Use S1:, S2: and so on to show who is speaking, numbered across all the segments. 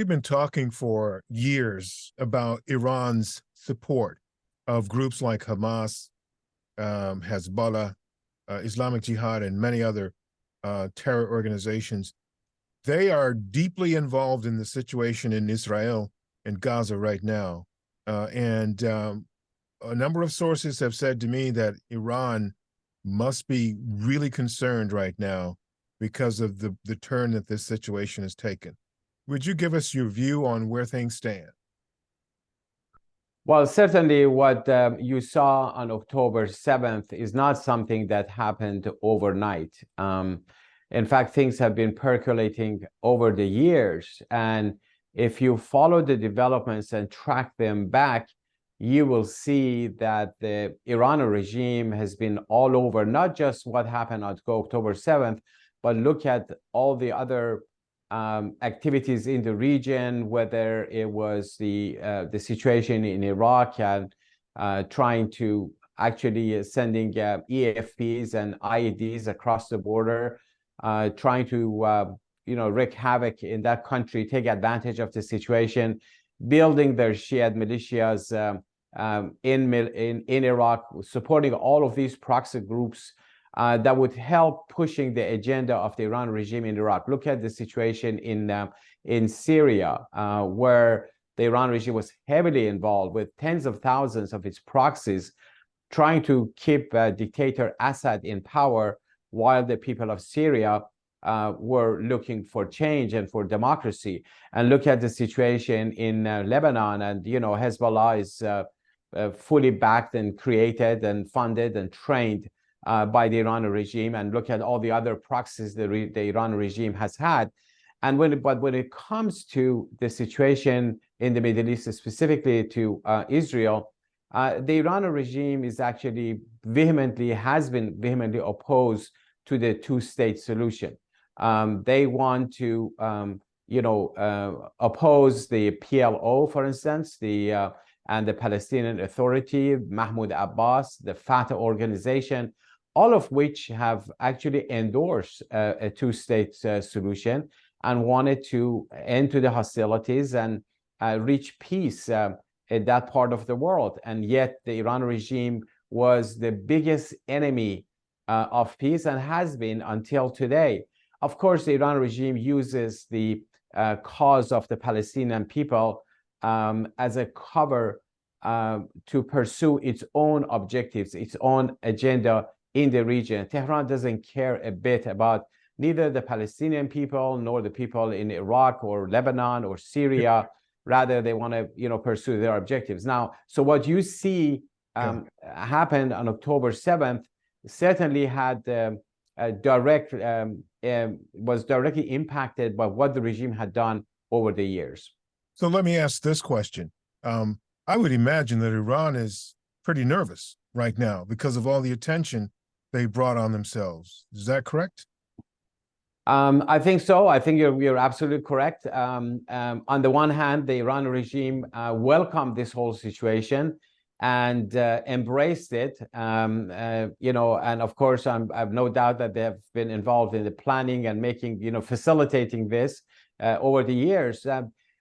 S1: we've been talking for years about Iran's support of groups like Hamas, Hezbollah, Islamic Jihad, and many other terror organizations. They are deeply involved in the situation in Israel and Gaza right now. And a number of sources have said to me that Iran must be really concerned right now because of the turn that this situation has taken. Would you give us your view on where things stand?
S2: Well, certainly what you saw on October 7th is not something that happened overnight. In fact, things have been percolating over the years. And if you follow the developments and track them back, you will see that the Iranian regime has been all over, not just what happened on October 7th, but look at all the other activities in the region, whether it was the situation in Iraq and trying to actually sending EFPs and IEDs across the border, trying to wreak havoc in that country, take advantage of the situation, building their Shiite militias in Iraq, supporting all of these proxy groups that would help pushing the agenda of the Iran regime in Iraq. Look at the situation in Syria, where the Iran regime was heavily involved with tens of thousands of its proxies trying to keep dictator Assad in power while the people of Syria were looking for change and for democracy. And look at the situation in Lebanon, and Hezbollah is fully backed and created and funded and trained by the Iran regime, and look at all the other proxies the Iran regime has had. And when it comes to the situation in the Middle East, specifically to Israel, the Iran regime is actually has been vehemently opposed to the two-state solution. They want to oppose the PLO, for instance, and the Palestinian Authority, Mahmoud Abbas, the Fatah organization, all of which have actually endorsed a two-state solution and wanted to end to the hostilities and reach peace in that part of the world. And yet the Iran regime was the biggest enemy of peace and has been until today. Of course, the Iran regime uses the cause of the Palestinian people as a cover to pursue its own objectives, its own agenda in the region. Tehran doesn't care a bit about neither the Palestinian people nor the people in Iraq or Lebanon or Syria. Rather, they want to pursue their objectives. Now, so what you see happened on October 7th certainly had was directly impacted by what the regime had done over the years.
S1: So let me ask this question. I would imagine that Iran is pretty nervous right now because of all the attention they brought on themselves. Is that correct?
S2: I think so. I think you're absolutely correct. On the one hand, the Iran regime welcomed this whole situation and embraced it. And of course, I've no doubt that they have been involved in the planning and making, facilitating this over the years.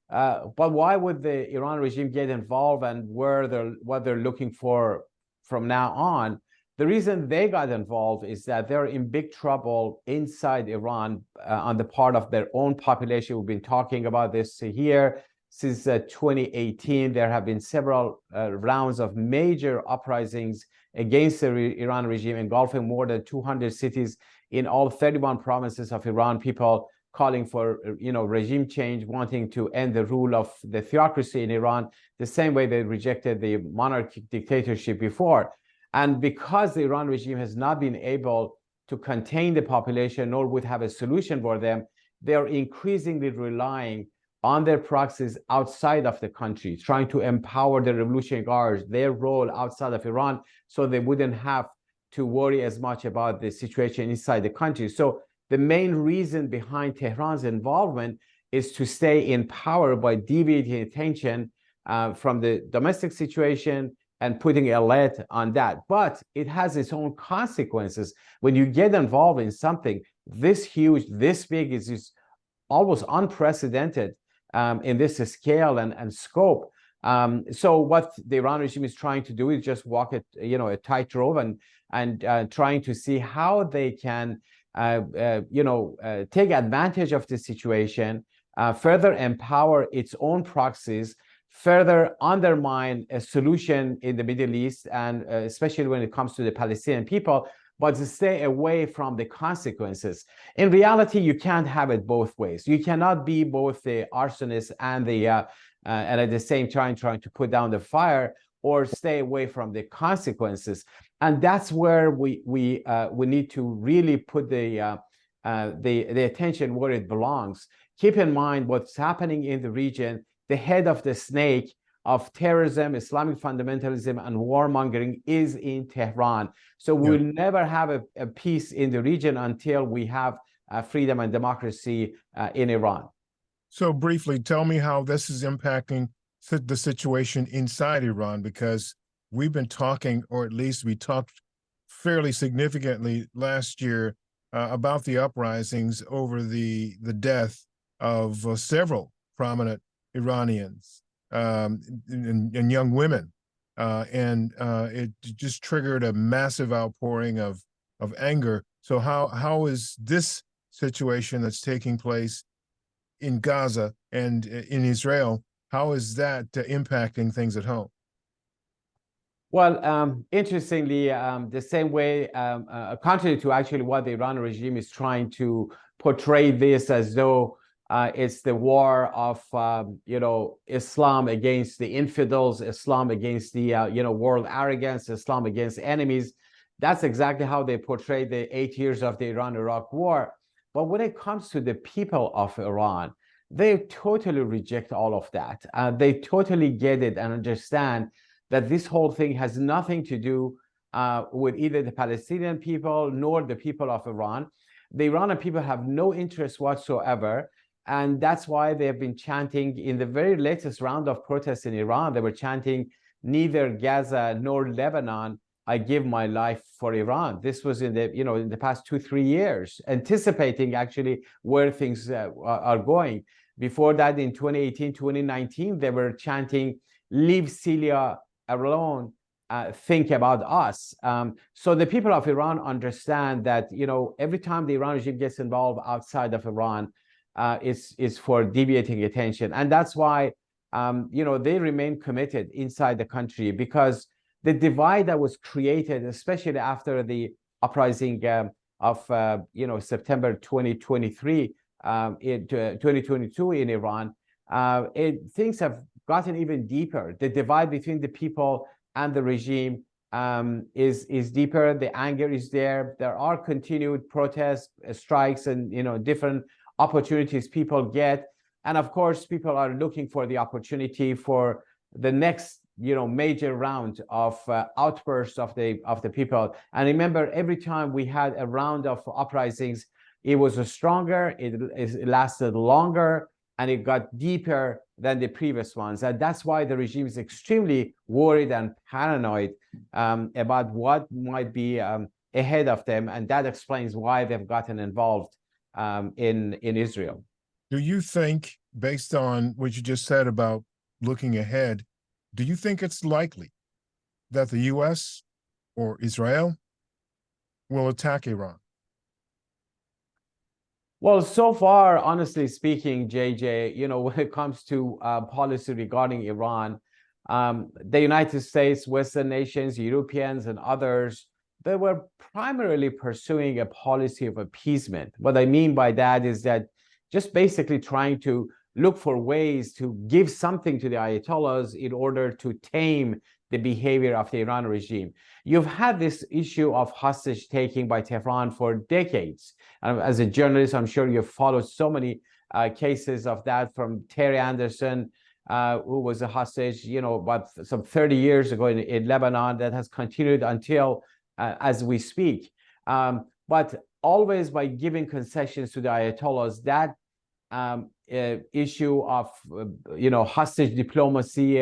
S2: But why would the Iran regime get involved, and what they're looking for from now on? The reason they got involved is that they're in big trouble inside Iran on the part of their own population. We've been talking about this here since 2018. There have been several rounds of major uprisings against the Iran regime, engulfing more than 200 cities in all 31 provinces of Iran. People calling for regime change, wanting to end the rule of the theocracy in Iran, the same way they rejected the monarchic dictatorship before. And because the Iran regime has not been able to contain the population, nor would have a solution for them, they are increasingly relying on their proxies outside of the country, trying to empower the Revolutionary Guards, their role outside of Iran, so they wouldn't have to worry as much about the situation inside the country. So the main reason behind Tehran's involvement is to stay in power by deviating attention from the domestic situation and putting a lid on that. But it has its own consequences. When you get involved in something this huge, this big, is almost unprecedented in this scale and scope. So what the Iran regime is trying to do is just walk a tightrope and trying to see how they can take advantage of the situation, further empower its own proxies, further undermine a solution in the Middle East, and especially when it comes to the Palestinian people, but to stay away from the consequences. In reality, you can't have it both ways. You cannot be both the arsonist and at the same time trying to put down the fire, or stay away from the consequences. And that's where we need to really put the attention where it belongs. Keep in mind what's happening in the region. The head of the snake of terrorism, Islamic fundamentalism, and warmongering is in Tehran. So we'll never have a peace in the region until we have freedom and democracy in Iran.
S1: So briefly, tell me how this is impacting the situation inside Iran, because we've been talking, or at least we talked fairly significantly last year about the uprisings over the death of several prominent Iranians and young women, and it just triggered a massive outpouring of anger. So how is this situation that's taking place in Gaza and in Israel, how is that impacting things at home?
S2: Well, interestingly, the same way, contrary to actually what the Iran regime is trying to portray this as though it's the war of, Islam against the infidels, Islam against the, world arrogance, Islam against enemies. That's exactly how they portray the 8 years of the Iran-Iraq war. But when it comes to the people of Iran, they totally reject all of that. They totally get it and understand that this whole thing has nothing to do with either the Palestinian people nor the people of Iran. The Iranian people have no interest whatsoever. And that's why they have been chanting in the very latest round of protests in Iran. They were chanting, neither Gaza nor Lebanon, I give my life for Iran. This was in the past 2-3 years, anticipating actually where things are going. Before that, in 2018, 2019, they were chanting, leave Syria alone, think about us. So the people of Iran understand that, every time the Iran regime gets involved outside of Iran, is for deviating attention. And that's why, they remain committed inside the country, because the divide that was created, especially after the uprising of September 2023, in 2022 in Iran, things have gotten even deeper. The divide between the people and the regime is deeper. The anger is there. There are continued protests, strikes, and different opportunities people get. And of course, people are looking for the opportunity for the next major round of outbursts of the people. And remember, every time we had a round of uprisings, it was stronger, it lasted longer, and it got deeper than the previous ones. And that's why the regime is extremely worried and paranoid about what might be ahead of them. And that explains why they've gotten involved in Israel.
S1: Do you think, based on what you just said about looking ahead, do you think it's likely that the U.S. or Israel will attack Iran?
S2: Well, so far, honestly speaking, JJ, when it comes to policy regarding Iran, the United States, Western nations, Europeans, and others, they were primarily pursuing a policy of appeasement. What I mean by that is that just basically trying to look for ways to give something to the Ayatollahs in order to tame the behavior of the Iran regime. You've had this issue of hostage taking by Tehran for decades. As a journalist, I'm sure you've followed so many cases of that, from Terry Anderson, who was a hostage, about some 30 years ago in Lebanon, that has continued until as we speak. But always by giving concessions to the Ayatollahs, that issue of hostage diplomacy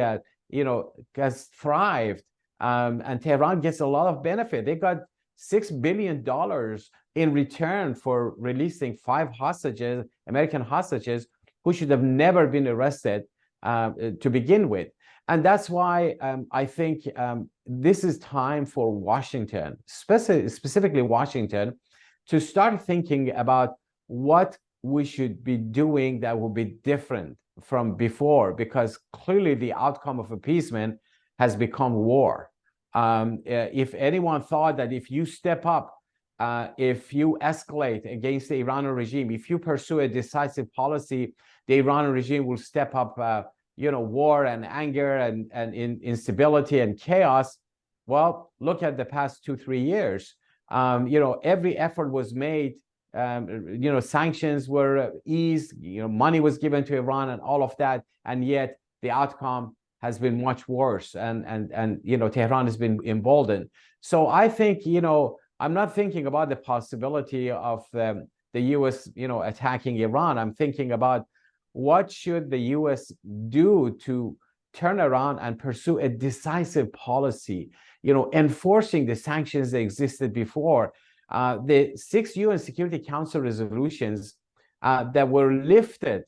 S2: has thrived, and Tehran gets a lot of benefit. They got $6 billion in return for releasing 5 hostages, American hostages, who should have never been arrested to begin with. And that's why I think this is time for Washington, specifically Washington, to start thinking about what we should be doing that will be different from before, because clearly the outcome of appeasement has become war. If anyone thought that if you step up, if you escalate against the Iranian regime, if you pursue a decisive policy, the Iranian regime will step up war and anger and instability and chaos. Well, look at the past 2-3 years. Every effort was made. Sanctions were eased. Money was given to Iran and all of that, and yet the outcome has been much worse. And Tehran has been emboldened. So I think I'm not thinking about the possibility of the U.S. attacking Iran. I'm thinking about what should the U.S. do to turn around and pursue a decisive policy, enforcing the sanctions that existed before. The 6 UN Security Council resolutions that were lifted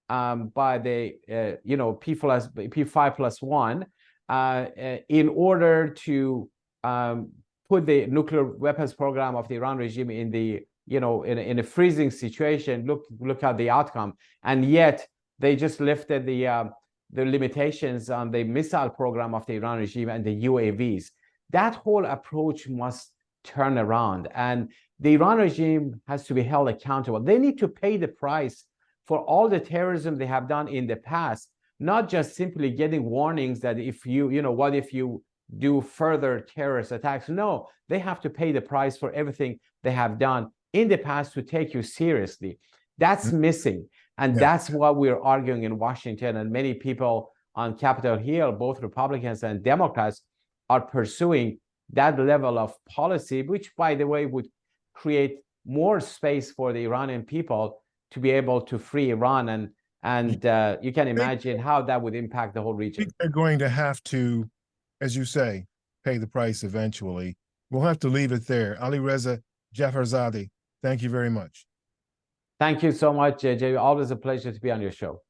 S2: by the P5+1 in order to put the nuclear weapons program of the Iran regime in the in a freezing situation. Look at the outcome, and yet they just lifted the limitations on the missile program of the Iran regime and the UAVs. That whole approach must turn around, and the Iran regime has to be held accountable. They need to pay the price for all the terrorism they have done in the past, not just simply getting warnings that if what if you do further terrorist attacks. No, they have to pay the price for everything they have done in the past to take you seriously. That's missing. And that's what we're arguing in Washington. And many people on Capitol Hill, both Republicans and Democrats, are pursuing that level of policy, which, by the way, would create more space for the Iranian people to be able to free Iran. And you can imagine how that would impact the whole region.
S1: They're going to have to, as you say, pay the price eventually. We'll have to leave it there. Alireza Jafarzadeh, thank you very much.
S2: Thank you so much, JJ. Always a pleasure to be on your show.